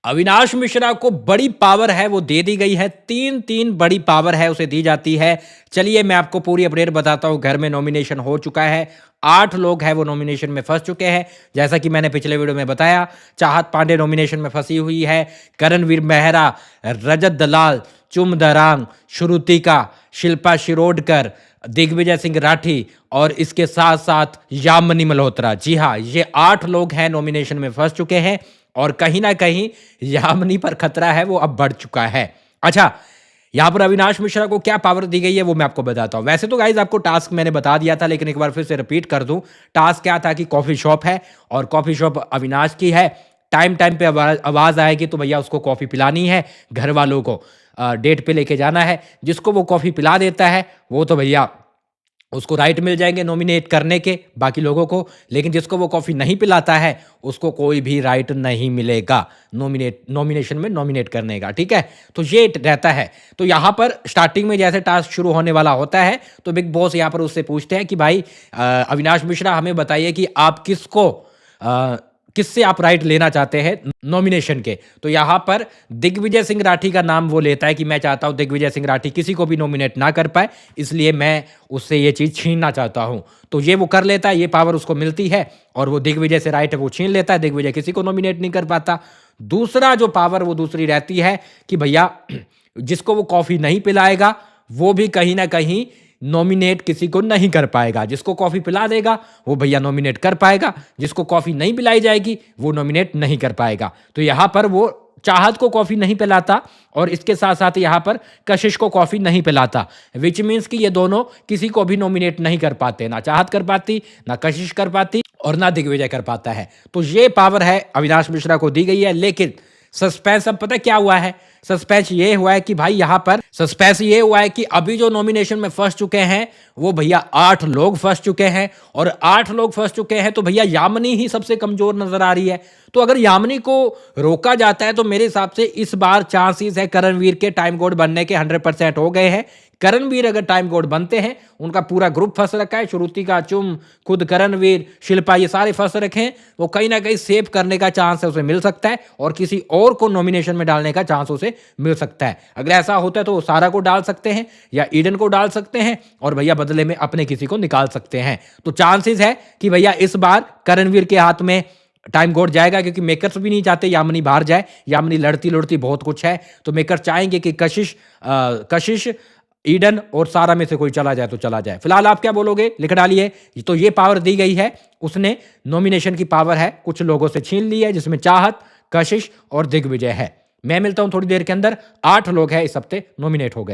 अविनाश मिश्रा को बड़ी पावर है, वो दे दी गई है। तीन तीन बड़ी पावर है उसे दी जाती है। चलिए मैं आपको पूरी अपडेट बताता हूं। घर में नॉमिनेशन हो चुका है, 8 लोग हैं वो नॉमिनेशन में फंस चुके हैं। जैसा कि मैंने पिछले वीडियो में बताया, चाहत पांडे नॉमिनेशन में फंसी हुई है, करणवीर मेहरा, रजत दलाल, चुम दरांग, श्रुतिका, शिल्पा शिरोडकर, दिग्विजय सिंह राठी और इसके साथ साथ यामिनी मल्होत्रा। जी हाँ, ये 8 लोग हैं नॉमिनेशन में फंस चुके हैं और कहीं ना कहीं यामिनी पर खतरा है, वो अब बढ़ चुका है। अच्छा, यहां पर अविनाश मिश्रा को क्या पावर दी गई है वो मैं आपको बताता हूं। वैसे तो गाइज आपको टास्क मैंने बता दिया था, लेकिन एक बार फिर से रिपीट कर दूं। टास्क क्या था कि कॉफी शॉप है और कॉफी शॉप अविनाश की है। टाइम टाइम पे आवाज आएगी तो भैया उसको कॉफी पिलानी है, घर वालों को डेट पे लेके जाना है। जिसको वो कॉफी पिला देता है वो तो भैया उसको राइट मिल जाएंगे नॉमिनेट करने के बाकी लोगों को, लेकिन जिसको वो कॉफ़ी नहीं पिलाता है उसको कोई भी राइट नहीं मिलेगा नॉमिनेशन में नॉमिनेट करने का। ठीक है, तो ये रहता है। तो यहाँ पर स्टार्टिंग में जैसे टास्क शुरू होने वाला होता है तो बिग बॉस यहाँ पर उससे पूछते हैं कि भाई अविनाश मिश्रा हमें बताइए कि आप किससे आप राइट लेना चाहते हैं नॉमिनेशन के। तो यहां पर दिग्विजय सिंह राठी का नाम वो लेता है कि मैं चाहता हूं दिग्विजय सिंह राठी किसी को भी नॉमिनेट ना कर पाए, इसलिए मैं उससे ये चीज छीनना चाहता हूं। तो ये वो कर लेता है, ये पावर उसको मिलती है और वो दिग्विजय से राइट है वो छीन लेता है। दिग्विजय किसी को नॉमिनेट नहीं कर पाता। दूसरा जो पावर वो दूसरी रहती है कि भैया जिसको वो कॉफी नहीं पिलाएगा वो भी कहीं ना कहीं नॉमिनेट किसी को नहीं कर पाएगा। जिसको कॉफी पिला देगा वो भैया नॉमिनेट कर पाएगा, जिसको कॉफी नहीं पिलाई जाएगी वो नॉमिनेट नहीं कर पाएगा। तो यहां पर वो चाहत को कॉफी नहीं पिलाता और इसके साथ साथ यहां पर कशिश को कॉफी नहीं पिलाता, विच मीन्स कि ये दोनों किसी को भी नॉमिनेट नहीं कर पाते। ना चाहत कर पाती, ना कशिश कर पाती और ना दिग्विजय कर पाता है। तो ये पावर है अविनाश मिश्रा को दी गई है। लेकिन सस्पेंस अब पता क्या हुआ है? सस्पेंस ये हुआ है कि भाई यहां पर सस्पेंस ये हुआ है कि अभी जो नॉमिनेशन में फंस चुके हैं वो भैया 8 लोग फंस चुके हैं और 8 लोग फंस चुके हैं तो भैया यामिनी ही सबसे कमजोर नजर आ रही है। तो अगर यामिनी को रोका जाता है तो मेरे हिसाब से इस बार चांसेस है करणवीर के टाइम कोड बनने के 100% हो गए हैं। करणवीर अगर टाइम कोड बनते हैं, उनका पूरा ग्रुप फंस रखा है, श्रुतिका, चुम, खुद करणवीर, शिल्पा, ये सारे फंस रखे हैं, वो कहीं ना कहीं सेव करने का चांस है उसे मिल सकता है और किसी और को नॉमिनेशन में डालने का चांस उसे मिल सकता है। अगर ऐसा होता है तो वो सारा को डाल सकते हैं या ईडन को डाल सकते हैं और भैया बदले में अपने किसी को निकाल सकते हैं। तो चांसेस है कि भैया इस बार करणवीर के हाथ में टाइम कोड जाएगा, क्योंकि मेकर्स भी नहीं चाहते यामिनी बाहर जाए। यामिनी लड़ती लड़ती बहुत कुछ है, तो मेकर चाहेंगे कि कशिश, ईडन और सारा में से कोई चला जाए तो चला जाए। फिलहाल आप क्या बोलोगे लिख डालिए। तो ये पावर दी गई है, उसने नॉमिनेशन की पावर है कुछ लोगों से छीन ली है, जिसमें चाहत, कशिश और दिग्विजय है। मैं मिलता हूं थोड़ी देर के अंदर। 8 लोग हैं इस हफ्ते नॉमिनेट हो गए।